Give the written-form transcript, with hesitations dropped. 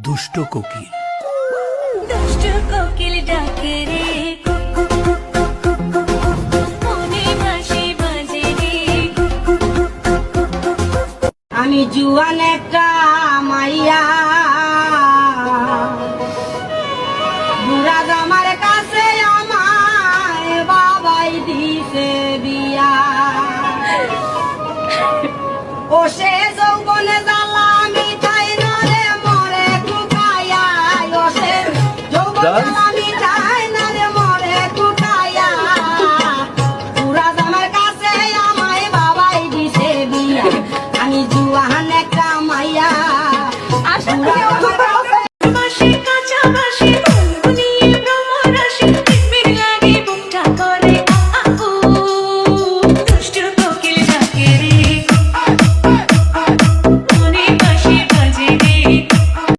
দুষ্ট কোকিল। দুষ্ট কোকিল ডাকে রে কুকু কুকু কুকু কুকু, মনে বাঁশি বাজে রে কুকু কুকু কুকু কুকু। আমি জুয়ান একটা মাইয়া, বুড়া জামার কাছে আমায় বাবাই দিছে বিয়া। ও সে যৌবনে জ্বালা মিঠাই নরে মরে কুকাইয়া, ও সে যৌবনে জ্বালা মিঠাই নরে মরে কুকাইয়া, বুড়া জামার কাছে আমায় বাবাই দিছে বিয়া। আমি জুয়ান একটা মাইয়া, বুড়া জামার